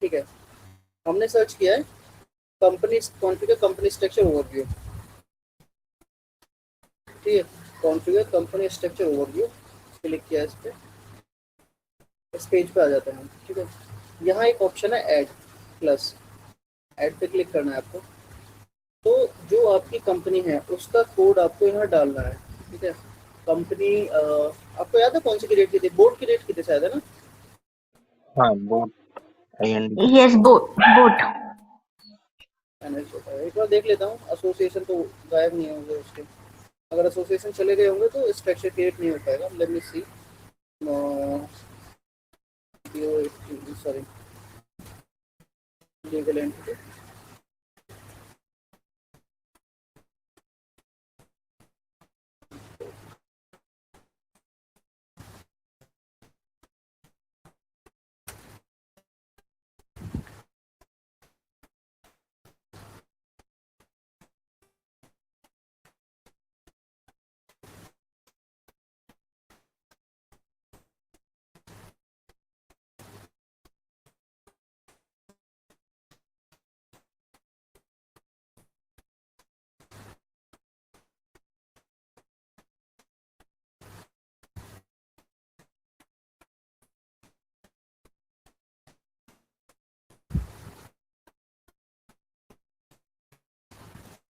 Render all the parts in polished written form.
ठीक है, हमने सर्च किया है company configure company structure overview. ठीक है, configure company structure overview click किया इस पेज पे आ जाते हैं। ठीक है, यहाँ एक ऑप्शन है ऐड प्लस, ऐड पे क्लिक करना है आपको। तो जो आपकी कंपनी है उसका कोड आपको यहाँ डालना है। ठीक है, कंपनी आपको याद है कौन सी क्रिएट की थी? बोर्ड क्रिएट की थी शायद, है ना? हाँ, boat IND। Yes, boat. Manage होता है, एक बार देख लेता हूँ। एसोसिएशन तो गायब नहीं होंगे उसके, अगर एसोसिएशन चले गए होंगे तो स्ट्रक्चर क्रिएट नहीं हो पाएगा। लेट मी सी, सॉरी, लीगल एंटिटी।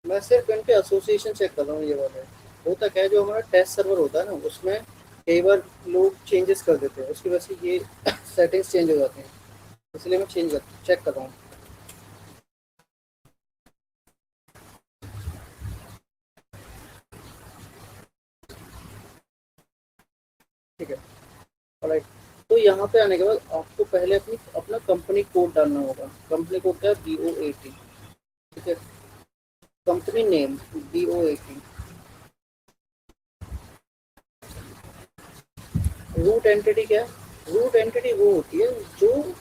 मैं सिर्फ इनके एसोसिएशन चेक कर रहा हूँ। ये वाले होता क्या है, जो हमारा टेस्ट सर्वर होता है ना, उसमें कई बार लोग चेंजेस कर देते हैं, उसकी वजह से ये सेटिंग्स चेंज हो जाती हैं, इसलिए मैं चेक कर रहा हूँ। ठीक है, ऑलराइट। तो यहाँ पे आने के बाद आपको पहले अपना कंपनी कोड डालना होगा। कंपनी कोड क्या है? BOAT। ठीक है, company name BOAT। Root entity क्या है? रूट एंटिटी वो होती है जो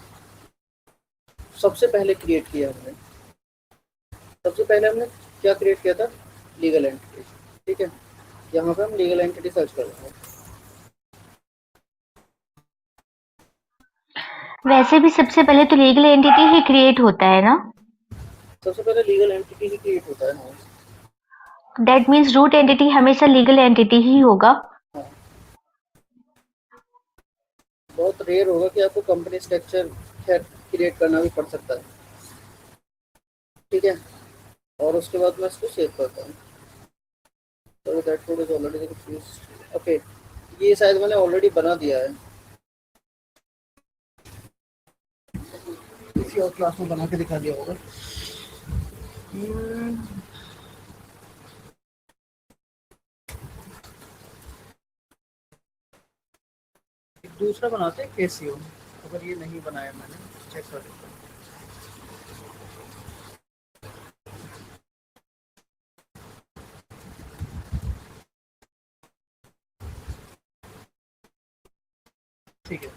सबसे पहले क्रिएट किया हमने। सबसे पहले हमने क्या क्रिएट किया था? Legal entity. ठीक है, यहाँ पे हम लीगल एंटिटी सर्च कर रहे हैं। वैसे भी सबसे पहले तो लीगल एंटिटी ही क्रिएट होता है ना? सबसे पहले लीगल एंटिटी ही क्रिएट होता है। हाँ दैट मीन्स रूट एंटिटी हमेशा लीगल एंटिटी ही होगा। हाँ, बहुत रेयर होगा कि आपको कंपनी स्ट्रक्चर खैर क्रिएट करना भी पड़ सकता है। ठीक है, और उसके बाद मैं इसको सेव करता हूँ। तो that code is already confuse. Okay, ये शायद मैंने ऑलरेडी बना दिया है, किसी और क्लास में बना के दिखा दिया होगा। एक दूसरा बनाते हैं KCO, अगर ये नहीं बनाया मैंने, चेक कर लेता हूँ। ठीक है,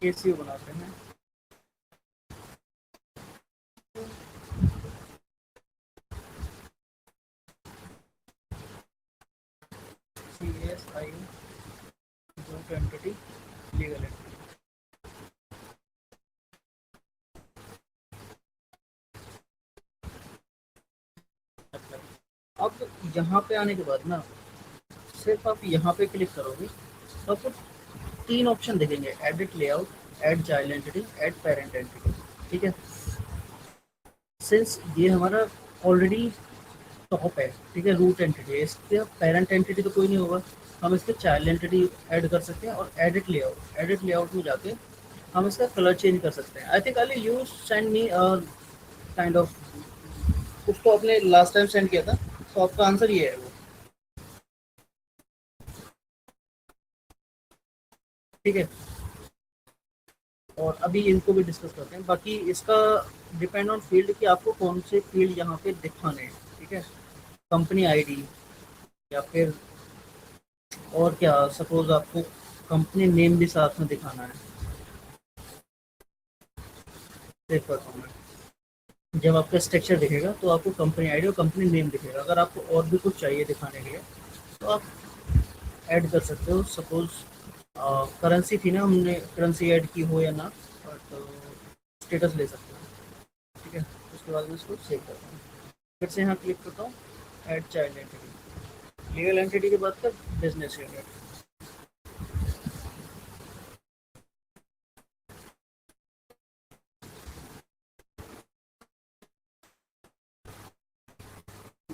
KCO बनाते हैं। CSIO root entity legal entity. अब यहाँ पे आने के बाद ना, सिर्फ आप यहाँ पे क्लिक करोगे तो आपको तीन ऑप्शन दिखेंगे: edit layout, add child entity, add parent entity. ठीक है, सिंस ये हमारा ऑलरेडी टॉप है, ठीक है, रूट एंटिटी है, इसके पेरेंट एंटिटी तो कोई नहीं होगा, हम इसके चाइल्ड एंटिटी ऐड कर सकते हैं। और एडिट लेआउट में जाके हम इसका कलर चेंज कर सकते हैं। I think Ali you send me kind of, कुछ तो आपने लास्ट टाइम सेंड किया था, तो आपका आंसर ये है वो। ठीक है, और अभी इनको भी डिस्कस करते हैं। बाकी इसका डिपेंड ऑन फील्ड कि आपको कौन से फील्ड यहाँ पे दिखाने हैं। ठीक है, कंपनी आईडी या फिर और क्या, सपोज आपको कंपनी नेम भी साथ में दिखाना है। देख पाता हूँ मैं, जब आपका स्ट्रक्चर दिखेगा तो आपको कंपनी आईडी और कंपनी नेम दिखेगा। अगर आपको और भी कुछ चाहिए दिखाने के लिए तो आप ऐड कर सकते हो। सपोज करेंसी थी ना, हमने करेंसी ऐड की हो या ना, बट स्टेटस ले सकते हैं। ठीक है, उसके बाद मैं इसको सेव करता हूँ। फिर से यहाँ क्लिक करता हूँ, add child entity, legal entity के बाद तक business unit.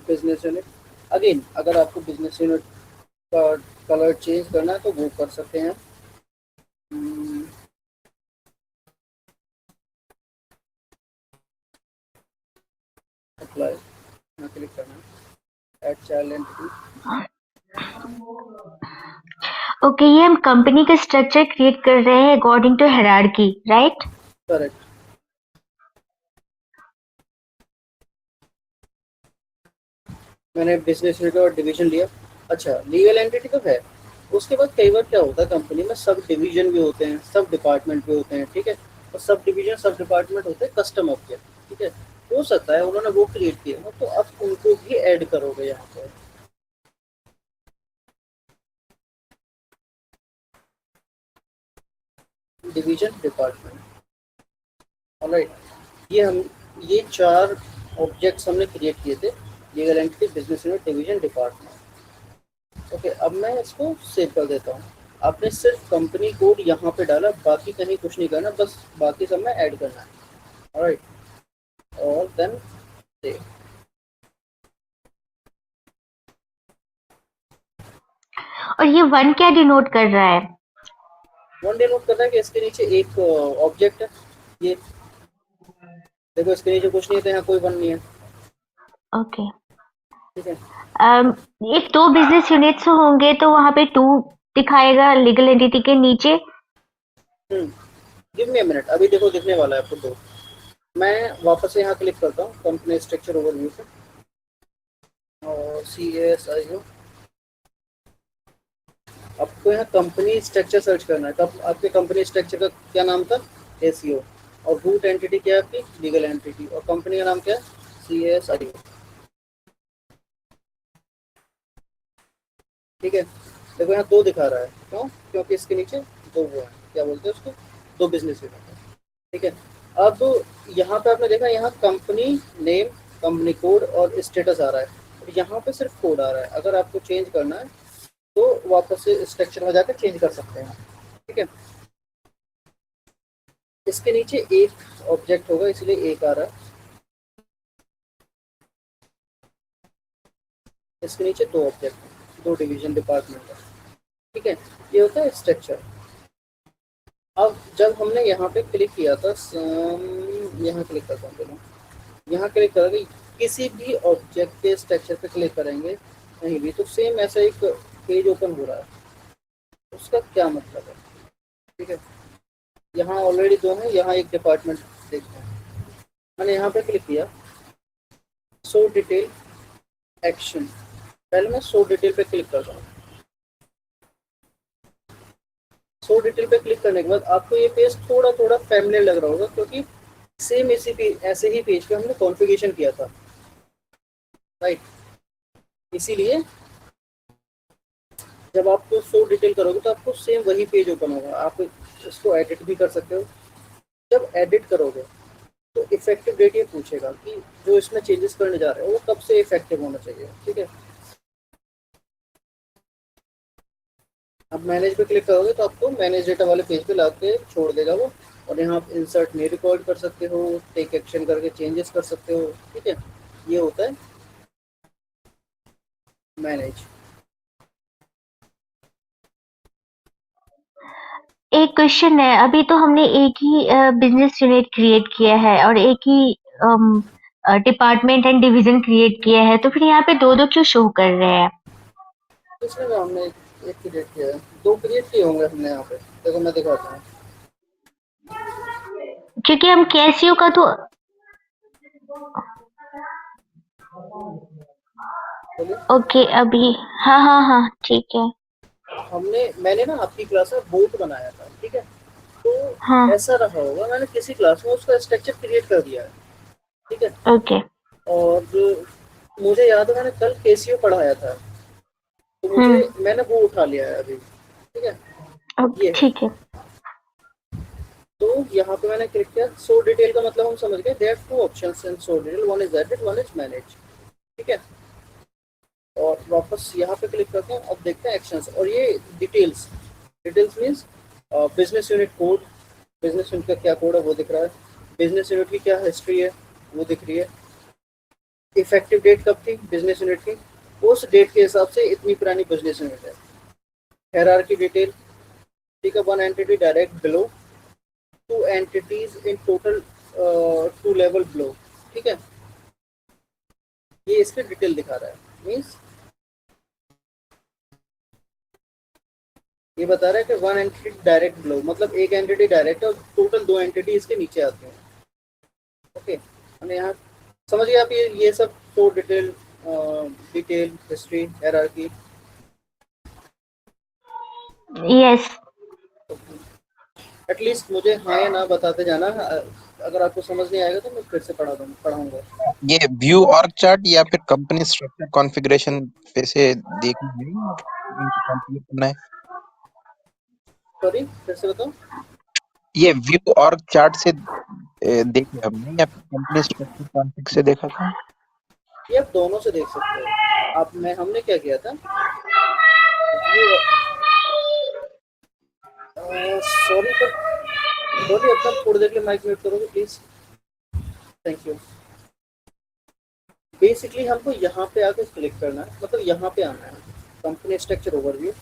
Business unit again, अगर आपको बिजनेस यूनिट का कलर चेंज करना है तो वो कर सकते हैं। अप्लाई, यहाँ क्लिक करना है, ऐड चाइल्ड एंटिटी। ओके, ये हम कंपनी का स्ट्रक्चर क्रिएट कर रहे हैं according to hierarchy, right? Correct. मैंने बिजनेस यूनिट और डिवीजन लिया। अच्छा, लीगल एंटिटी तो है, उसके बाद कई बार क्या होता है कंपनी में सब डिवीजन भी होते हैं, सब डिपार्टमेंट भी होते हैं। ठीक है, और सब डिवीजन सब डिपार्टमेंट होते हैं कस्टम ऑब्जेक्ट। ठीक है, हो सकता है उन्होंने वो क्रिएट किया हो, तो आप उनको भी ऐड करोगे यहाँ पर। Division department, alright. ये 4 ऑब्जेक्ट्स हमने क्रिएट किए थे, legal entity, business unit, division, department. Okay, अब मैं इसको सेव कर देता हूँ। आपने सिर्फ कंपनी कोड यहाँ पे डाला, बाकी कहीं कुछ नहीं करना, बस बाकी सब में ऐड करना है। ऑलराइट, और देन सेव। और ये 1 क्या डिनोट कर रहा है? वन डे नोट करना है कि इसके नीचे एक ऑब्जेक्ट है। ये देखो, इसके नीचे कुछ नहीं है तो यहाँ कोई वन नहीं है। ओके। ठीक है, एक 2 बिजनेस यूनिट्स होंगे तो वहाँ पे 2 दिखाएगा लीगल एंटिटी के नीचे। गिव मी अ मिनट, अभी देखो दिखने वाला है आपको 2। मैं वापस से यहाँ क्लिक करता हूँ कंपनी स्ट्रक्चर ओवरव्यू पे, और CASIO। आपको यहाँ कंपनी स्ट्रक्चर सर्च करना है। कब आपके कंपनी स्ट्रक्चर का क्या नाम था? ACO। और रूट एंटिटी क्या है आपकी? Legal entity. और कंपनी का नाम क्या है? CASIO। ठीक है, देखो यहाँ 2 दिखा रहा है, क्यों? क्योंकि इसके नीचे 2 वो है, क्या बोलते हैं उसको, 2 बिजनेस यूनिट है। ठीक है, अब यहाँ पे आपने देखा, यहाँ कंपनी नेम, कंपनी कोड और स्टेटस आ रहा है, और यहाँ पे सिर्फ कोड आ रहा है। अगर आपको चेंज करना है तो वापस से स्ट्रक्चर में जाकर चेंज कर सकते हैं। ठीक है, इसके नीचे एक ऑब्जेक्ट होगा इसलिए एक आ रहा है, इसके नीचे 2 ऑब्जेक्ट, 2 डिवीजन डिपार्टमेंट है। ठीक है, ये होता है स्ट्रक्चर। अब जब हमने यहाँ पे क्लिक किया था, यहाँ क्लिक करता हूँ चलो, यहाँ क्लिक करेंगे, किसी भी ऑब्जेक्ट के स्ट्रक्चर पे क्लिक करेंगे कहीं भी, तो सेम ऐसा एक पेज ओपन हो रहा है। उसका क्या मतलब है? ठीक है, यहाँ ऑलरेडी 2 है, यहाँ एक डिपार्टमेंट देखते हैं। मैंने यहाँ पे क्लिक किया, शो डिटेल एक्शन, पहले मैं शो डिटेल पे क्लिक करता हूँ। शो डिटेल पे क्लिक करने के बाद आपको ये पेज थोड़ा थोड़ा फैमिलियर लग रहा होगा, क्योंकि सेम इसी पेज, ऐसे ही पेज पे हमने कॉन्फ़िगरेशन किया था, राइट। इसीलिए जब आप शो डिटेल करोगे तो आपको सेम वही पेज ओपन होगा। आप इसको एडिट भी कर सकते हो। जब एडिट करोगे तो इफेक्टिव डेट ये पूछेगा कि जो इसमें चेंजेस करने जा रहे हो वो कब से इफेक्टिव होना चाहिए। ठीक है, अब मैनेज पे क्लिक करोगे तो आपको मैनेज डेटा वाले पेज पे ला के छोड़ देगा वो, और यहाँ आप इंसर्ट नहीं रिकॉर्ड कर सकते हो, टेक एक्शन करके चेंजेस कर सकते हो। ठीक है, ये होता है मैनेज। एक क्वेश्चन है, अभी तो हमने एक ही बिजनेस यूनिट क्रिएट किया है और एक ही डिपार्टमेंट एंड डिवीजन क्रिएट किया है, तो फिर यहाँ पे 2-2 क्यों शो कर रहे हैं? इसमें ना हमने एक क्रिएट किया है, 2 क्रिएट किए होंगे हमने यहाँ पे। देखो मैं दिखाता हूँ। क्योंकि हम कैसियो का तो बोलिए। ओके अभी, हाँ हाँ हाँ ठीक है। मैंने ना आपकी क्लास में बोट बनाया था। ठीक है, तो हाँ ऐसा रहा होगा, मैंने किसी क्लास में उसका स्ट्रक्चर क्रिएट कर दिया है। ठीक है, ओके और मुझे याद है मैंने कल केसीओ पढ़ाया था, तो हम्म मैंने वो उठा लिया है अभी। ठीक है, ये है। ठीक है। तो यहाँ पे मैंने क्लिक किया सो डिटेल का मतलब हम समझ गए, there two options in so detail, one is edit one is manage. ठीक है, और वापस यहाँ पे क्लिक करते हैं। अब देखते हैं एक्शंस, और ये details, details means business unit code, business unit का क्या कोड है वो दिख रहा है, बिजनेस यूनिट की क्या हिस्ट्री है वो दिख रही है, इफेक्टिव डेट कब थी बिजनेस यूनिट की, उस डेट के हिसाब से इतनी पुरानी बिजनेस यूनिट है। हायरार्की डिटेल, ठीक है, one entity direct below, two entities in total, two level below. ठीक है, ये इसके डिटेल दिखा रहा है, मीन्स ये बता रहा है कि वन एंटिटी डायरेक्ट बिलो, मतलब एक एंटिटी डायरेक्ट है और टोटल दो एंटिटी इसके नीचे आते हैं। ओके, मैंने यहाँ समझ गया आप, ये सब तो detail, detail history hierarchy. Yes. At least मुझे हाँ या ना बताते जाना, अगर आपको समझ नहीं आएगा तो मैं फिर से पढ़ाऊंगा। ये व्यू और चार्ट या फिर कंपनी स्ट्रक्चर कॉन्फ़िगरेशन पे से देखना है, कॉन्फ़िगर करना है। सॉरी, फिर से बताओ। ये व्यू और चार्ट से देखे हमने या फिर कंपनी स्ट्रक्चर कॉन्फ़िग से देखा था? ये आप दोनों से देख सकते हो। आप मैं हमने क्या किया था, व्यू, सॉरी पर बोलिए, अपना थोड़ी देर के लिए माइक म्यूट करोगे प्लीज, थैंक यू। बेसिकली हमको यहाँ पे आके क्लिक करना है, मतलब यहाँ पे आना है, कंपनी स्ट्रक्चर ओवरव्यू,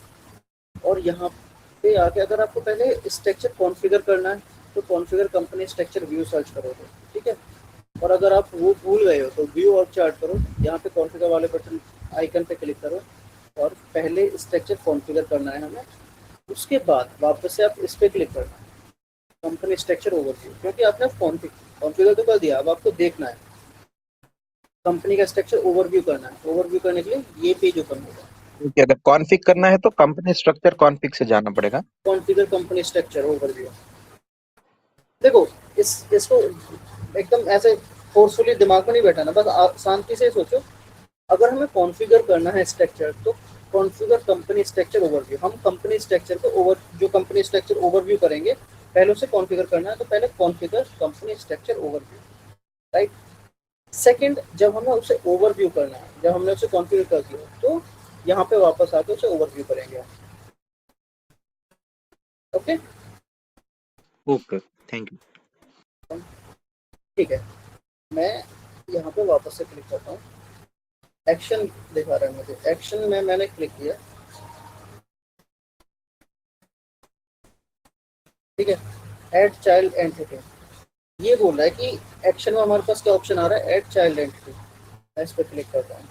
और यहाँ पे आके अगर आपको पहले स्ट्रक्चर कॉन्फ़िगर करना है तो configure company structure view search करोगे। ठीक है, और अगर आप वो भूल गए हो तो व्यू और चार्ट करो, यहाँ पे कॉन्फ़िगर वाले बटन आइकन पे क्लिक करो और पहले स्ट्रक्चर कॉन्फ़िगर करना है हमें, उसके बाद वापस से आप इस पर क्लिक करना है कंपनी स्ट्रक्चर ओवरव्यू, क्योंकि आपने कॉन्फ़िगर तो कर दिया, अब आपको देखना है कंपनी का स्ट्रक्चर ओवरव्यू करना है। ओवरव्यू करने के लिए ये पेज ओपन होगा। क्योंकि अगर कॉन्फ़िग करना है तो कंपनी स्ट्रक्चर कॉन्फ़िग से जाना पड़ेगा। कॉन्फ़िगर कंपनी स्ट्रक्चर ओवरव्यू, देखो इसको एकदम ऐसे फोर्सफुली दिमाग में नहीं बैठाना, बस आप शांति से सोचो। अगर हमें कॉन्फ़िगर करना है स्ट्रक्चर तो कॉन्फ़िगर कंपनी स्ट्रक्चर ओवरव्यू, हम कंपनी स्ट्रक्चर को जो कंपनी स्ट्रक्चर ओवरव्यू करेंगे पहले उसे कॉन्फ़िगर करना है, तो पहले configure company structure overview, right. Second, जब हमें उसे ओवरव्यू करना है, जब हमने उसे कॉन्फ़िगर कर दिया तो यहाँ पे वापस आके उसे ओवरव्यू करेंगे। Okay okay, thank you. ठीक है, मैं यहाँ पे वापस से क्लिक करता हूँ, एक्शन दिखा रहा है मुझे, एक्शन में मैंने क्लिक किया। ठीक है, ऐड चाइल्ड एंटिटी, ये बोल रहा है कि एक्शन में हमारे पास क्या ऑप्शन आ रहा है, ऐड चाइल्ड एंटिटी। मैं इस पर क्लिक करता हूँ।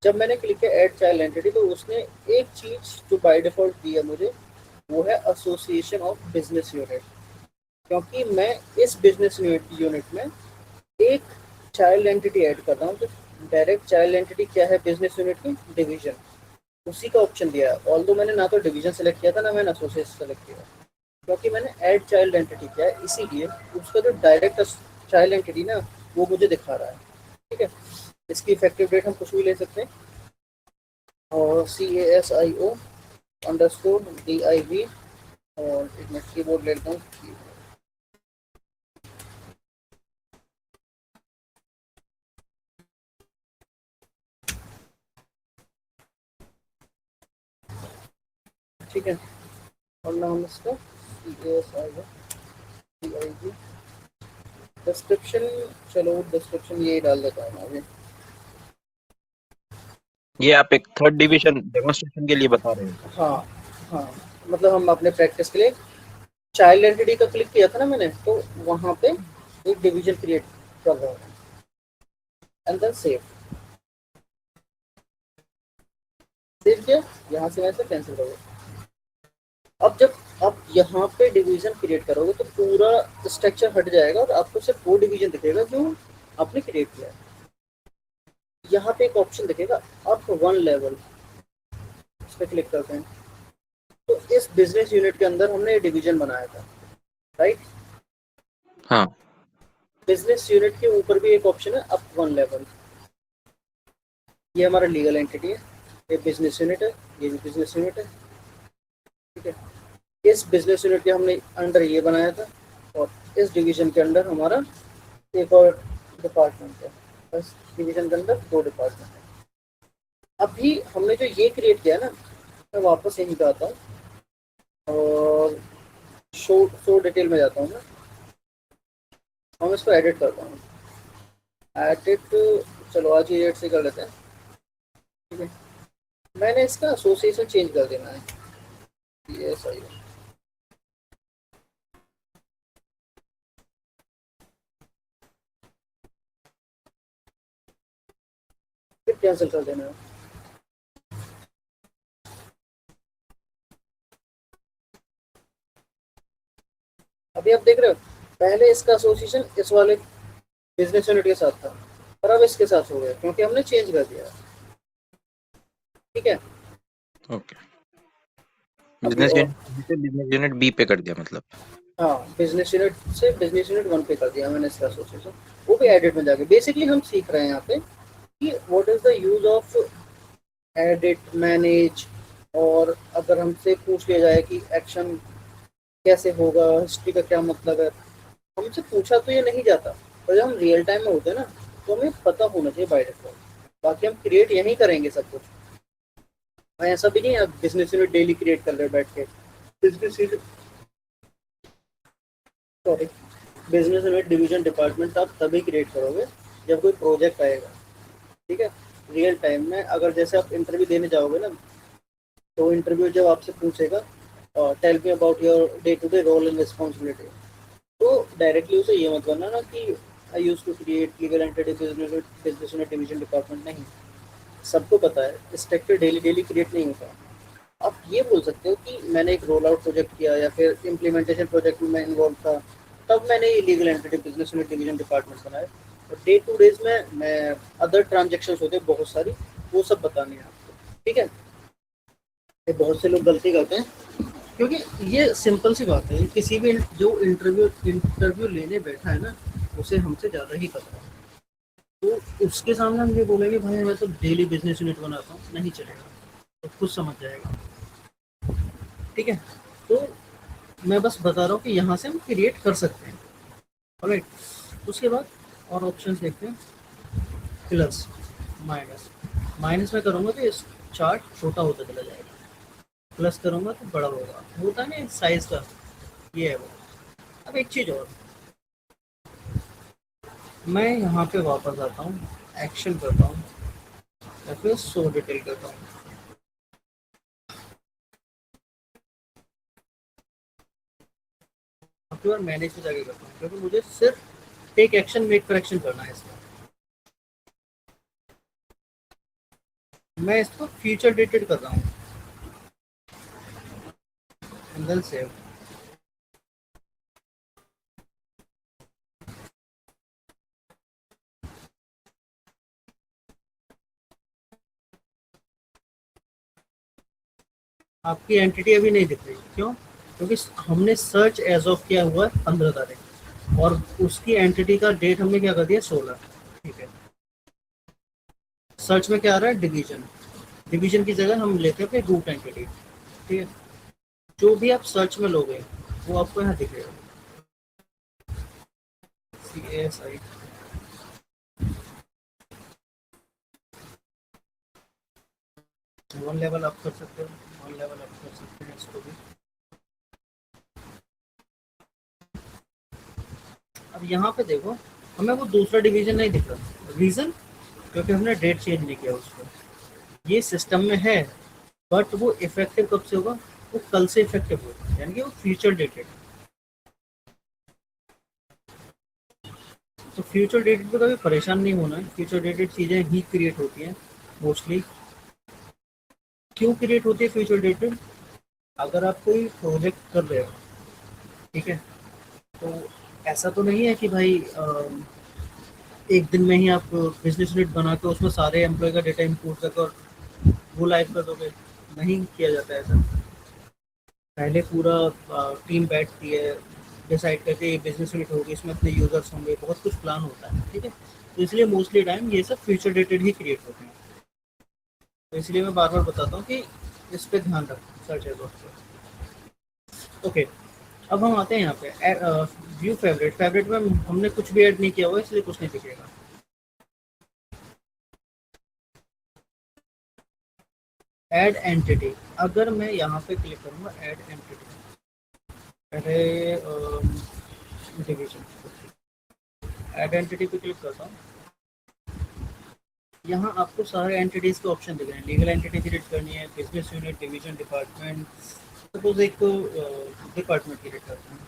जब मैंने क्लिक किया ऐड चाइल्ड एंटिटी तो उसने एक चीज जो बाय डिफॉल्ट दी है मुझे, वो है एसोसिएशन ऑफ बिजनेस यूनिट, क्योंकि मैं इस बिजनेस यूनिट में एक चाइल्ड एंटिटी ऐड कर रहा हूँ। तो डायरेक्ट चाइल्ड एंटिटी क्या है बिजनेस यूनिट की, डिवीजन, उसी का ऑप्शन दिया है। ऑल्दो मैंने ना तो डिवीजन सेलेक्ट किया था ना मैंने एसोसिएशन सेलेक्ट किया, क्योंकि मैंने ऐड चाइल्ड एंटिटी किया है, इसीलिए उसका जो डायरेक्ट चाइल्ड एंटिटी ना वो मुझे दिखा रहा है। ठीक है, इसकी इफेक्टिव डेट हम कुछ भी ले सकते हैं, और CASIO अंडरस्कोर DIV, और एक मैं कीबोर्ड ले लेता हूँ। ठीक है, और नाम इसका CASIO DIV। डिस्क्रिप्शन, चलो डिस्क्रिप्शन ये डाल देता हूँ अभी। ये आप एक थर्ड डिवीजन डेमोन्स्ट्रेशन के लिए बता रहे हैं? हाँ हाँ, मतलब हम अपने प्रैक्टिस के लिए चाइल्ड एंटिटी का क्लिक किया था ना मैंने, तो वहाँ पे एक डिवीजन क्रिएट कर रहा हूँ, एंड देन सेव किया, यहाँ से वैसे कैंसिल करोगे। अब जब आप यहाँ पे डिवीजन क्रिएट करोगे तो पूरा स्ट्रक्चर हट जाएगा और आपको सिर्फ वो डिवीजन दिखेगा जो आपने क्रिएट किया है। यहाँ पे एक ऑप्शन दिखेगा अप वन लेवल, इस पर क्लिक करते हैं। तो इस बिजनेस यूनिट के अंदर हमने ये डिवीजन बनाया था, राइट। हाँ। बिजनेस यूनिट के ऊपर भी एक ऑप्शन है अप वन लेवल, ये हमारा लीगल एंटिटी है, ये बिजनेस यूनिट है, ये भी बिजनेस यूनिट है। ठीक है। इस बिजनेस यूनिट के हमने अंडर ये बनाया था और इस डिवीजन के अंडर हमारा एक और डिपार्टमेंट है, बस डिवीजन के अंदर 2 डिपार्टमेंट है। अभी हमने जो ये क्रिएट किया ना, मैं वापस यहीं पे आता हूँ और शो डिटेल में जाता हूँ मैं, हम इसको एडिट करता हूँ। एडिट, चलो आज ही एडिट से कर लेते हैं। ठीक है, मैंने इसका एसोसिएशन चेंज कर देना है, ये सही है। फिर कैंसिल कर देना है। अभी आप देख रहे हो, पहले इसका एसोसिएशन इस वाले बिजनेस यूनिट के साथ था और अब इसके साथ हो गया क्योंकि हमने चेंज कर दिया। ठीक है, ओके, अभी बिजनेस और यूनिट से बिजनेस यूनिट बी पे कर दिया मतलब। हाँ, बिजनेस यूनिट से बिजनेस यूनिट 1 पे कर दिया मैंने इसका एसोसिएशन, वो भी एडिट में जाके। बेसिकली हम सीख रहे हैं यहाँ पे कि what is the use of edit, manage, और अगर हमसे पूछ लिया जाए कि एक्शन कैसे होगा, हिस्ट्री का क्या मतलब है, हमसे पूछा तो ये नहीं जाता, पर जब हम रियल टाइम में होते हैं ना, तो हमें पता होना चाहिए बाय डिफॉल्ट। बाकी हम क्रिएट यहीं करेंगे सब कुछ। मैं ऐसा भी नहीं है बिजनेस यूनिट डेली क्रिएट कर रहे बैठ के। Business unit, sorry, business unit division department आप तभी क्रिएट करोगे जब कोई प्रोजेक्ट आएगा। ठीक है, रियल टाइम में अगर जैसे आप इंटरव्यू देने जाओगे ना, तो इंटरव्यू जब आपसे पूछेगा tell me about your day to day role and responsibility, तो डायरेक्टली उसे ये मत करना ना कि I use to create legal entity business unit division department. नहीं, सबको पता है स्ट्रक्चर डेली डेली क्रिएट नहीं होता। आप ये बोल सकते हो कि मैंने एक रोल आउट प्रोजेक्ट किया या फिर इम्प्लीमेंटेशन प्रोजेक्ट में मैं इन्वॉल्व था, तब मैंने ये legal entity business unit division department बनाया। और डे टू डेज में मैं अदर ट्रांजेक्शन होते हैं बहुत सारी, वो सब बताने हैं आपको। ठीक है, ये बहुत से लोग गलती करते हैं क्योंकि ये सिंपल सी बात है, किसी भी जो इंटरव्यू लेने बैठा है ना, उसे हमसे ज़्यादा ही पता है। तो उसके सामने हम ये बोलेंगे भाई मैं तो डेली बिजनेस यूनिट बनाता हूँ, नहीं चलेगा, तो खुद समझ जाएगा। ठीक है, तो मैं बस बता रहा हूँ कि यहाँ से हम क्रिएट कर सकते हैं। ऑलराइट, उसके बाद और ऑप्शन देखते हैं। Plus, minus. माइनस में करूँगा तो इस चार्ट छोटा होता चला जाएगा, प्लस करूँगा तो बड़ा होगा, होता नहीं साइज का, ये है वो। अब एक चीज़ और, मैं यहाँ पे वापस आता हूँ, एक्शन करता हूँ या फिर शो डिटेल करता हूँ। अब बार मैनेज में जाके करता हूँ क्योंकि मुझे सिर्फ टेक एक्शन मेक करेक्शन करना है इसमें। मैं इसको फ्यूचर डेटेड कर रहा हूँ, एंगल सेव। आपकी एंटिटी अभी नहीं दिख रही, क्यों? क्योंकि हमने सर्च एज ऑफ किया हुआ है 15 तारीख और उसकी एंटिटी का डेट हमने क्या कर दिया 16। ठीक है, सर्च में क्या आ रहा है, डिवीजन। डिवीजन की जगह हम लेते हैं अपने रूट एंटिटी। ठीक है, जो भी आप सर्च में लोगे वो आपको यहाँ दिखेगा, CASI। वन लेवल अप कर सकते हो, वन लेवल अप कर सकते हैं इसको भी। अब यहाँ पे देखो, हमें वो दूसरा डिवीजन नहीं दिख रहा। रीज़न, क्योंकि हमने डेट चेंज नहीं किया उसको। ये सिस्टम में है बट वो इफेक्टिव कब से होगा, वो कल से इफेक्टिव होगा, यानी कि वो फ्यूचर डेटेड। तो फ्यूचर डेटेड पे कभी परेशान नहीं होना है, फ्यूचर डेटेड चीज़ें ही क्रिएट होती हैं मोस्टली। क्यों क्रिएट होती है फ्यूचर डेटेड? अगर आप कोई प्रोजेक्ट कर रहे हो, ठीक है, तो ऐसा तो नहीं है कि भाई एक दिन में ही आप बिजनेस यूनिट बना के उसमें सारे एम्प्लॉय का डेटा इंपोर्ट करके और वो लाइव कर दोगे। नहीं किया जाता है ऐसा। पहले पूरा टीम बैठती है, डिसाइड करके ये बिजनेस यूनिट होगी, इसमें अपने यूजर्स होंगे, बहुत कुछ प्लान होता है। ठीक है, तो इसलिए मोस्टली टाइम ये सब फ्यूचर डेटेड ही क्रिएट होते हैं। तो इसलिए मैं बार बार बताता हूँ कि इस पर ध्यान रखो सर्च एज ऑफ। ओके, अब हम आते हैं यहाँ पे व्यू फेवरेट। फेवरेट में हमने कुछ भी ऐड नहीं किया हुआ है, इसलिए कुछ नहीं दिखेगा। ऐड एंटिटी, अगर मैं यहाँ पे क्लिक करूँगा ऐड एंटिटी, अरे डिवीजन, ऐड एंटिटी पे क्लिक करता हूँ। यहाँ आपको सारे एंटिटीज के ऑप्शन दिख रहे हैं। लीगल एंटिटी क्रिएट करनी है, business unit, division, department. Suppose एक डिपार्टमेंट क्रिएट करते हैं।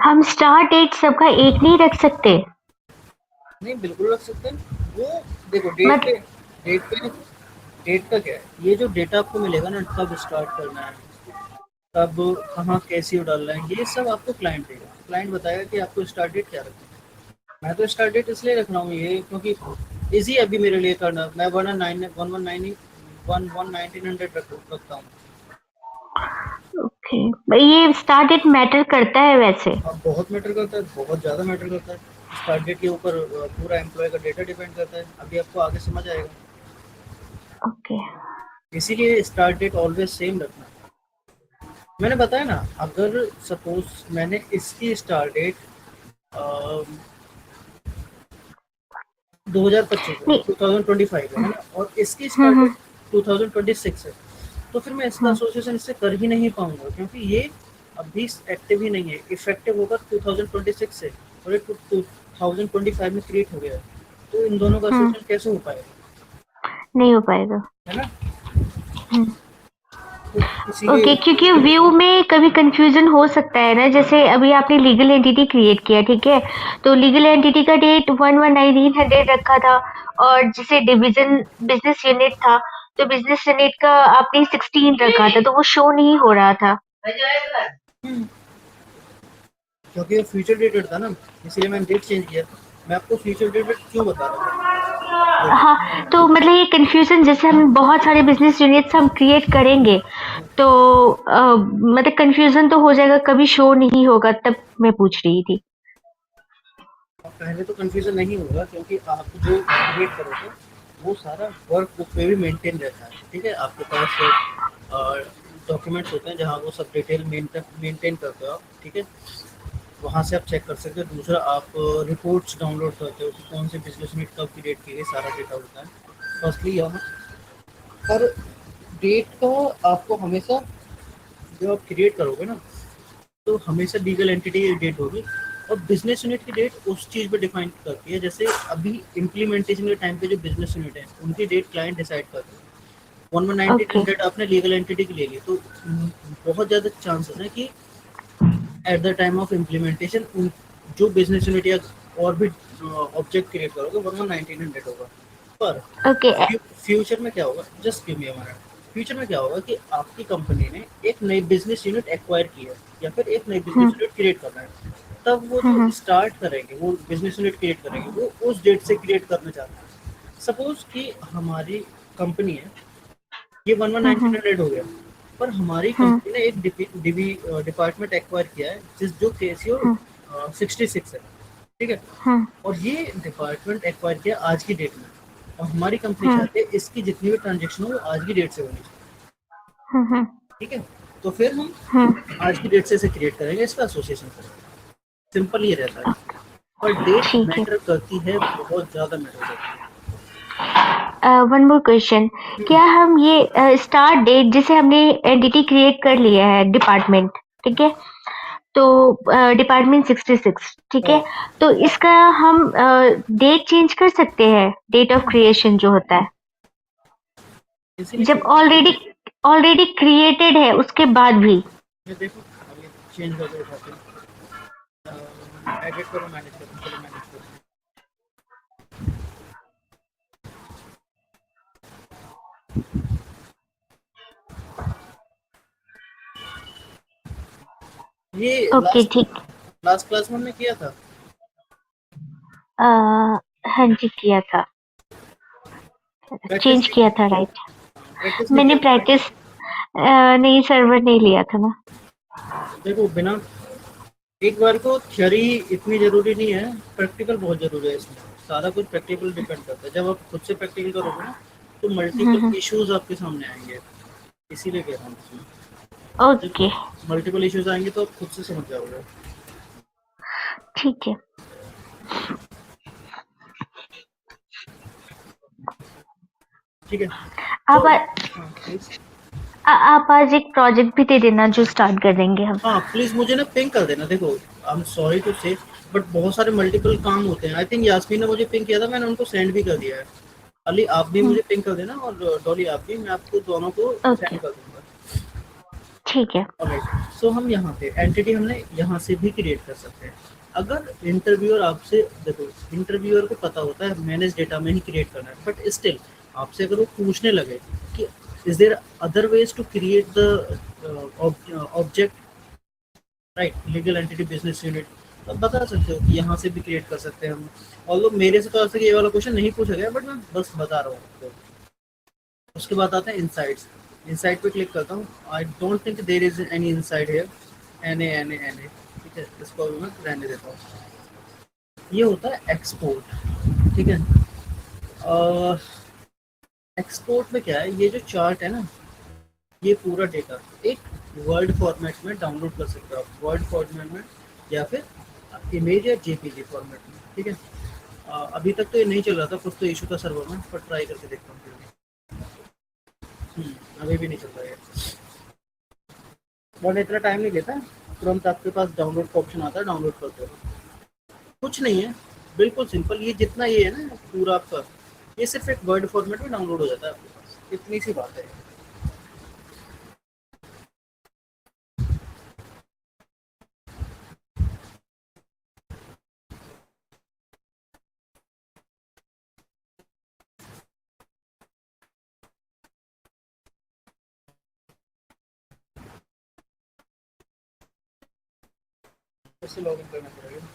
हम स्टार्ट डेट सबका एक नहीं रख सकते? नहीं, बिल्कुल रख सकते हैं। वो देखो डेट मत पे, डेट पे, डेट का क्या है, ये जो डेटा आपको मिलेगा ना, कब स्टार्ट करना है, कब कहाँ कैसे डालना है, ये सब आपको क्लाइंट देगा। क्लाइंट बताएगा कि आपको स्टार्ट डेट क्या रखना है। मैं तो स्टार्ट डेट इसलिए रख रहा हूँ ये, क्योंकि इजी है अभी मेरे लिए करना। मैं 1900 रखता हूँ। ओके, ये स्टार्ट डेट मैटर करता है वैसे? अब बहुत मैटर करता है, बहुत ज़्यादा मैटर करता है। स्टार्ट डेट के ऊपर पूरा एम्प्लॉय का डेटा डिपेंड करता है। अभी आपको आगे समझ आएगा। ओके। इसीलिए स्टार्ट डेट ऑलवेज सेम रखना है। मैंने बताया ना, अगर सपोज मैंने इसकी स्टार्ट डेट 2025 है, नहीं। 2025 है ना, और इसकी हम्म स्टार्ट हम्म डेट 2026 है, तो फिर मैं इसका हम्म एसोसिएशन इससे कर ही नहीं पाऊंगा, क्योंकि ये अभी एक्टिव ही नहीं है। इफेक्टिव होगा 2026 से, और ये 2025 में क्रिएट हो गया है। तो इन दोनों का हम्म, एसोसिएशन कैसे हो पाएगा, नहीं हो पाएगा। है ना? हम्म। तो इसीलिए ओके, क्योंकि व्यू में कभी कंफ्यूजन हो सकता है ना, जैसे अभी आपने लीगल एंटिटी क्रिएट किया, ठीक है, तो लीगल एंटिटी का डेट 11/1900 रखा था, और जैसे डिवीजन बिजनेस यूनिट था, तो बिजनेस यूनिट का आपने 16 रखा था, तो वो शो नहीं हो रहा था। क्योंकि ये फ्यूचर डेटेड था ना, इसीलिए मैंने डेट चेंज किया। मैं आपको फ्यूचर डेटेड क्यों बता रहा था, देखो। हाँ, तो मतलब ये कंफ्यूजन, जैसे हम बहुत सारे बिजनेस यूनिट्स हम क्रिएट करेंगे, तो मतलब कंफ्यूजन तो हो जाएगा, कभी शो नहीं होगा, तब मैं पूछ रही थी। पहले तो कंफ्यूजन नहीं होगा, क्योंकि आप जो क्रिएट करोगे वो सारा वर्क बुक पे भी मेंटेन रहता है। ठीक है, आपके पास डॉक्यूमेंट्स होते हैं जहाँ वो सब डिटेल मेंटेन करते हो आप। ठीक है, वहाँ से आप चेक कर सकते हो। दूसरा, आप रिपोर्ट्स डाउनलोड करते हो कि कौन से बिजनेस यूनिट कब क्रिएट की गई, सारा डेटा होता है। फर्स्टली यहाँ पर डेट का आपको हमेशा, जब आप क्रिएट करोगे ना, तो हमेशा लीगल एंटिटी की डेट होगी, और बिजनेस यूनिट की डेट उस चीज़ पे डिफाइन करती है। जैसे अभी इम्प्लीमेंटेशन के टाइम पे जो बिजनेस यूनिट है, उनकी डेट क्लाइंट डिसाइड करते हैं। One one nineteen okay. Hundred आपने लीगल एंटिटी की ले ली, तो बहुत ज़्यादा चांसेस है कि at the time of implementation जो बिजनेस यूनिट या और भी ऑब्जेक्ट क्रिएट करोगे 1900 होगा। पर ओके। फ्यूचर में क्या होगा, just give me a minute. Future में क्या होगा कि आपकी कंपनी ने एक नई बिजनेस यूनिट एक्वायर की है, या फिर एक नई बिजनेस हम्म यूनिट क्रिएट करना है, तब वो जो हम्म स्टार्ट करेंगे, वो बिजनेस यूनिट क्रिएट करेंगे, वो उस डेट से क्रिएट करना चाहते हैं। सपोज कि हमारी कंपनी है, ये वन वन हम्म नाइनटीन हंड्रेड हो गया, पर हमारी हम्म कंपनी ने एक डिपार्टमेंट एक्वायर किया है, जिस जो केसीओ हम्म 66 है। ठीक है, हम्म और ये डिपार्टमेंट एक्वायर किया आज की डेट में, और हमारी कंपनी हम्म चाहती है इसकी जितनी भी ट्रांजेक्शन हो वो आज की डेट से होनी चाहिए। हम्म ठीक है, तो फिर हम हम्म, आज की डेट से इसे क्रिएट करेंगे, इसका एसोसिएशन करेंगे। सिंपल ये रहता है। पर डेट ठीक है। मैटर करती है, बहुत ज़्यादा मैटर करती है। वन मोर क्वेश्चन, क्या हम ये स्टार्ट डेट, जैसे हमने एंटिटी क्रिएट कर लिया है डिपार्टमेंट, ठीक है, तो डिपार्टमेंट 66, ठीक है, हाँ, तो इसका हम डेट चेंज कर सकते हैं, डेट ऑफ क्रिएशन जो होता है, इसीलिए जब ऑलरेडी ऑलरेडी क्रिएटेड है उसके बाद भी? ये देखो, अभी चेंज करके उठाते हैं, एडिट करो, मैनेज करो, चलो मैनेज करो। ये ओके, लास्ट ठीक। लास्ट क्लास में हमने किया था। हाँ जी, किया था। प्रैक्टिस चेंज किया था, राइट। प्रैक्टिस नहीं मैंने किया था। प्रैक्टिस नहीं, सर्वर नहीं लिया था ना। देखो बिना एक बार को थ्योरी इतनी जरूरी नहीं है, प्रैक्टिकल बहुत जरूरी है इसमें। सारा कुछ प्रैक्टिकल डिपेंड करता है। जब आप खुद से प्रैक्टिकल करोगे ना तो मल्टीपल हम्म। इश्यूज आपके सामने आएंगे, इसीलिए कह रहा हूँ इसमें। ओके। जब मल्टीपल इश्यूज आएंगे तो आप खुद से समझ जाओगे। ठीक है। ठीक है। आप तो आ, हाँ प्लीज। आप आज एक प्रोजेक्ट भी दे देना जो स्टार्ट कर देंगे हम। हाँ प्लीज मुझे ना पिंक कर देना। देखो आई एम सॉरी टू से, बट बहुत सारे मल्टीपल काम होते हैं। आई थिंक यास्मीन ने मुझे पिंक किया था, मैंने उनको सेंड भी कर दिया है। अली आप भी हम्म। मुझे पिंक कर देना, और डॉली आप भी, मैं आपको दोनों को ओके। सेंड कर दूंगा। ठीक है। ऑलराइट, सो हम यहाँ पे एंटिटी हमने यहाँ से भी क्रिएट कर सकते हैं। अगर इंटरव्यूअर आपसे, देखो इंटरव्यूअर को पता होता है मैनेज डेटा में ही क्रिएट करना है, बट स्टिल आपसे अगर वो पूछने लगे कि is there other ways to create the object, right, legal entity business unit, तो आप बता सकते हो कि यहाँ से भी क्रिएट कर सकते हैं हम। ऑल्दो मेरे से तो आज तक ये वाला क्वेश्चन नहीं पूछा गया, बट मैं बस बता रहा हूँ आपको। उसके बाद आते हैं इनसाइट्स। इनसाइट पे क्लिक करता हूँ। I don't think there is any insight here. N A, ठीक है, इसको अभी मैं रहने देता हूँ। ये होता है एक्सपोर्ट, ठीक है। एक्सपोर्ट में क्या है, ये जो चार्ट है ना, ये पूरा डेटा एक वर्ड फॉर्मेट में डाउनलोड कर सकते हो आप, वर्ड फॉर्मेट में या फिर इमेज या जेपीजी फॉर्मेट में, ठीक है। अभी तक तो ये नहीं चल रहा था, कुछ तो इशू था सर्वर में, पर ट्राई करके देखता हूँ फिर भी। अभी भी नहीं चल रहा है, बट इतना टाइम नहीं लेता। तुरंत आपके पास डाउनलोड का ऑप्शन आता है, डाउनलोड करते हो। कुछ नहीं है, बिल्कुल सिंपल। ये जितना ये है ना पूरा आपका, ये सिर्फ एक वर्ड फॉर्मेट में डाउनलोड हो जाता है आपके पास, इतनी सी बात है। इससे लॉग इन करना पड़ेगा।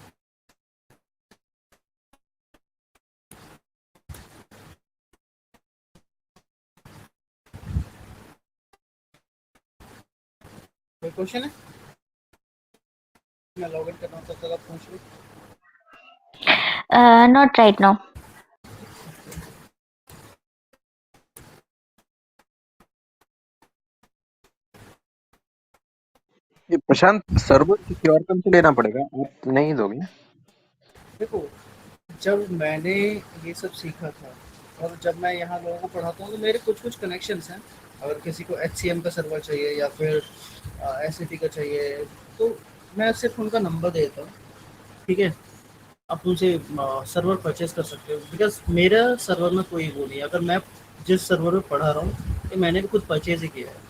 कोई क्वेश्चन है? मैं लॉग इन कर रहा हूँ, तब तक आप पूछ लो। Not right now. ये प्रशांत, सर्वर सिक्योर कब से लेना पड़ेगा, आप नहीं दोगे? देखो जब मैंने ये सब सीखा था और जब मैं यहाँ लोगों को पढ़ाता हूँ तो मेरे कुछ कुछ कनेक्शंस हैं। अगर किसी को HCM का सर्वर चाहिए या फिर SAP का चाहिए, तो मैं सिर्फ उनका नंबर देता हूँ, ठीक है। आप उनसे सर्वर परचेज कर सकते हो, बिकॉज मेरा सर्वर में कोई वो नहीं है। अगर मैं जिस सर्वर में पढ़ा रहा हूँ तो मैंने भी खुद परचेज ही किया है।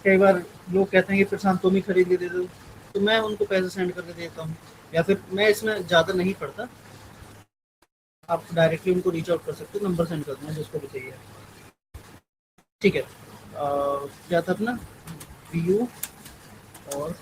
कई बार लोग कहते हैं कि प्रशांत तुम ही खरीद के दे दो, तो मैं उनको पैसे सेंड करके देता हूँ। या फिर मैं इसमें ज़्यादा नहीं पड़ता, आप डायरेक्टली उनको रीच आउट कर सकते हो, नंबर सेंड कर दूँगा जिसको भी चाहिए, ठीक है। क्या था अपना व्यू और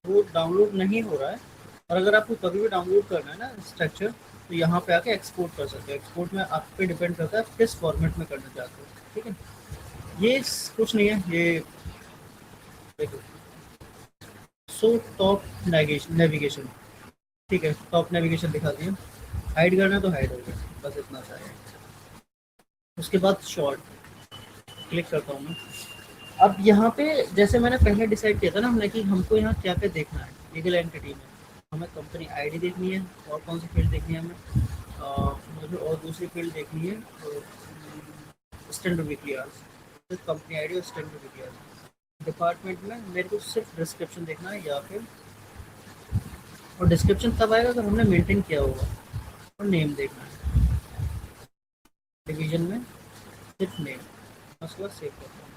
वो डाउनलोड नहीं हो रहा है। और अगर आपको कभी भी डाउनलोड करना है ना स्ट्रक्चर, तो यहाँ पे आके एक्सपोर्ट कर सकते हो। एक्सपोर्ट में आप पे डिपेंड करता है आप किस फॉर्मेट में करना चाहते हो, ठीक है। ये कुछ नहीं है, ये देखो, सो टॉप नेविगेशन, ठीक है, टॉप नेविगेशन दिखा दिया। हाइड करना है तो हाइड हो गया, बस इतना सा है। उसके बाद शॉर्ट क्लिक करता हूँ मैं। अब यहाँ पे जैसे मैंने पहले डिसाइड किया था ना हमने कि हमको यहाँ क्या क्या देखना है लीगल एंटिटी में। हमें कंपनी आईडी देखनी है, और कौन सी फील्ड देखनी है हमें, मुझे और दूसरी फील्ड देखनी है, standard weekly hours, company ID और स्टैंड भी दिया है। डिपार्टमेंट में मेरे को सिर्फ डिस्क्रिप्शन देखना है, या फिर और डिस्क्रिप्शन तब आएगा अगर हमने मेंटेन किया होगा, और नेम देखना है। डिवीजन में सिर्फ नेम, उसके बाद सेव करता हूँ।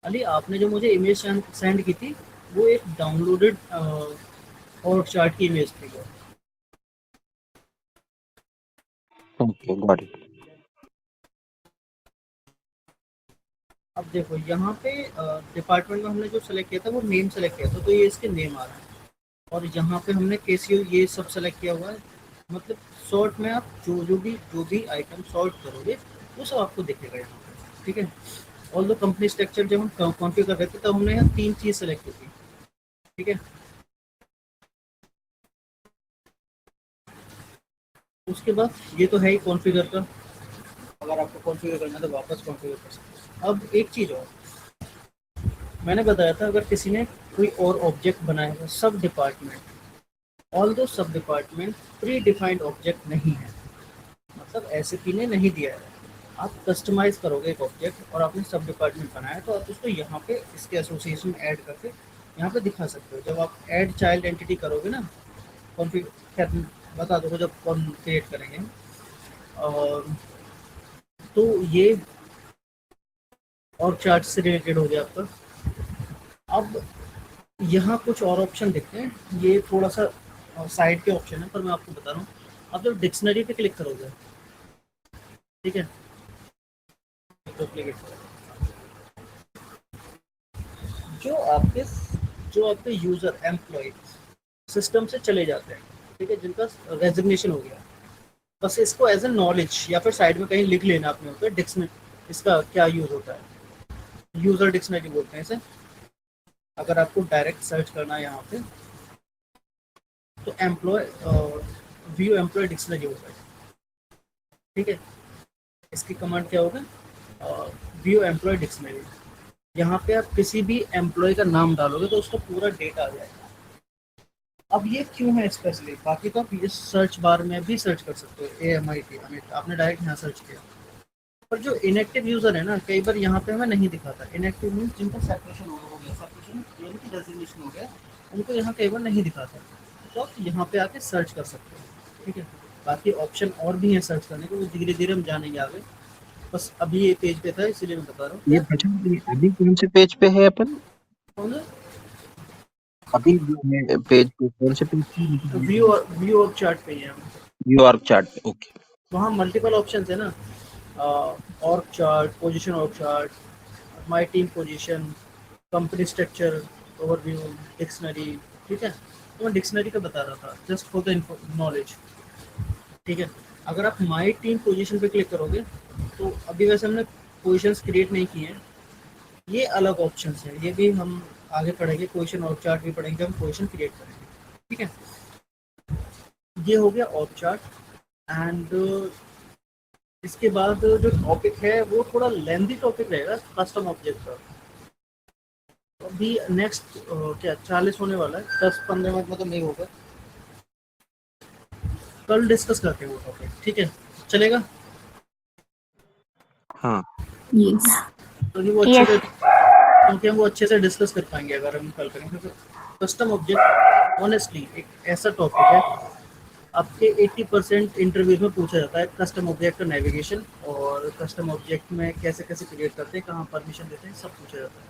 अली, आपने जो मुझे इमेज सेंड की थी वो एक डाउनलोडेड और चार्ट की इमेज थी वो। Okay, got it. अब देखो यहाँ पे डिपार्टमेंट में हमने जो सेलेक्ट किया था वो नेम सेलेक्ट किया था, तो ये इसके नेम आ रहा है। और यहाँ पे हमने केसीओ ये सब सेलेक्ट किया हुआ है। मतलब शॉर्ट में आप जो भी आइटम सॉर्ट करोगे वो सब आपको दिखेगा यहाँ पे, ठीक है। ऑल द कंपनी स्ट्रक्चर जब हम कॉन्फ़िगर कर रहे थे तब हमने यहाँ 3 चीज़ सेलेक्ट की थी, ठीक है। उसके बाद ये तो है ही कॉन्फ़िगर का, अगर आपको कॉन्फ़िगर करना है तो वापस कॉन्फ़िगर कर सकते हो। अब एक चीज़ और, मैंने बताया था अगर किसी ने कोई और ऑब्जेक्ट बनाया है सब डिपार्टमेंट, ऑल दो सब डिपार्टमेंट प्री डिफाइंड ऑब्जेक्ट नहीं है, मतलब एसएपी ने नहीं दिया है। आप कस्टमाइज करोगे एक ऑब्जेक्ट और आपने सब डिपार्टमेंट बनाया तो आप उसको यहाँ पे इसके एसोसिएशन ऐड करके यहाँ पे दिखा सकते हो। जब आप ऐड चाइल्ड एंटिटी करोगे ना, कॉन्फ़िगर बता दो जब क्रिएट करेंगे, तो ये और चार्ट से रिलेटेड हो गया आपका। अब यहाँ कुछ और ऑप्शन दिखते हैं, ये थोड़ा सा साइड के ऑप्शन है पर मैं आपको बता रहा हूँ। आप जब डिक्शनरी पे क्लिक करोगे, ठीक है, जो आपके यूजर एम्प्लॉय सिस्टम से चले जाते हैं, ठीक है, जिनका रेजिग्नेशन हो गया, बस इसको एज ए नॉलेज या फिर साइड में कहीं लिख लेना अपने ऊपर। डिक्शनरी इसका क्या यूज होता है, यूजर डिक्शनरी बोलते हैं इसे। अगर आपको डायरेक्ट सर्च करना है यहाँ पे तो एम्प्लॉय व्यू एम्प्लॉय डिक्शनरी होगा, ठीक है। इसकी कमांड क्या होगा, व्यू एम्प्लॉय डिक्शनरी। यहाँ पे आप किसी भी एम्प्लॉय का नाम डालोगे तो उसका पूरा डेटा आ जाएगा। अब ये क्यों है स्पेशली, बाकी तो आप ये सर्च बार में भी सर्च कर सकते हो, AMIT आपने डायरेक्ट यहाँ सर्च किया, पर जो इनएक्टिव यूजर है ना, कई बार यहाँ पे हमें नहीं दिखाता। इनएक्टिव मीन्स जिनका सेपरेशन हो गया, सेपरेशन यानी कि रेजिग्नेशन हो गया, उनको यहाँ कई बार नहीं दिखाता, तो आप यहाँ पे आके सर्च कर सकते हो, ठीक है। बाकी ऑप्शन और भी हैं सर्च करने के, वो धीरे धीरे हम जानेंगे आगे। बस अभी ये पेज पे था इसीलिए मैं बता रहा हूँ। ये बचा, अभी कौन से पेज पे है अपन? कौन सा? अभी जो है पेज पे, कौन से पेज पे? व्यू और चार्ट पे ही है हम। व्यू और चार्ट, ओके। वहाँ मल्टीपल ऑप्शन है ना, org chart, position org chart, my team position, company structure, overview, dictionary, ठीक है। तो मैं डिक्शनरी का बता रहा था जस्ट फॉर द नॉलेज, ठीक है। अगर आप माय टीम पोजीशन पे क्लिक करोगे तो अभी वैसे हमने पोजीशंस क्रिएट नहीं किए हैं, ये अलग ऑप्शंस है, ये भी हम आगे पढ़ेंगे। पोजीशन ऑर्ग चार्ट भी पढ़ेंगे, हम पोजीशन क्रिएट करेंगे, ठीक है। ये हो गया ऑर्ग चार्ट। एंड इसके बाद जो टॉपिक है वो थोड़ा लेंथी टॉपिक रहेगा, कस्टम ऑब्जेक्ट का। अभी नेक्स्ट क्या 40 होने वाला है, 10-15 मिनट में तो नहीं होगा, कल डिस्कस करते हैं वो टॉपिक, ठीक है, चलेगा। हाँ, Yes. तो वो अच्छे से, यस क्योंकि हम वो अच्छे से डिस्कस कर पाएंगे अगर हम कल करेंगे। तो कस्टम ऑब्जेक्ट ऑनेस्टली एक ऐसा टॉपिक है, आपके 80% इंटरव्यूज में पूछा जाता है कस्टम ऑब्जेक्ट का नेविगेशन, और कस्टम ऑब्जेक्ट में कैसे कैसे क्रिएट करते हैं, कहाँ परमिशन देते हैं, सब पूछा जाता है,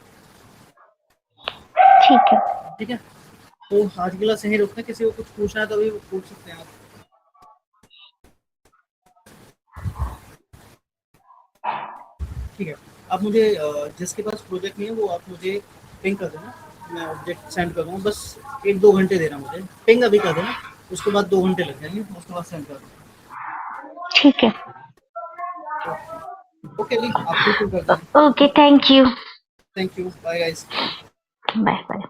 ठीक है ठीक है। तो आज के लिए यहीं रुकते हैं, किसी को कुछ पूछना है तो अभी पूछ सकते हैं आप। ठीक है, आप मुझे जिसके पास प्रोजेक्ट नहीं है वो आप मुझे पिंग कर देना, मैं ऑब्जेक्ट सेंड कर दूँगा। बस 1-2 घंटे देना मुझे, पिंग अभी कर देना, उसके बाद 2 घंटे लग जाएंगे, उसके बाद सेंड कर दूँगा। ठीक है ओके जी, आप भी पिंग कर देना। Okay thank you thank you, bye guys. Bye bye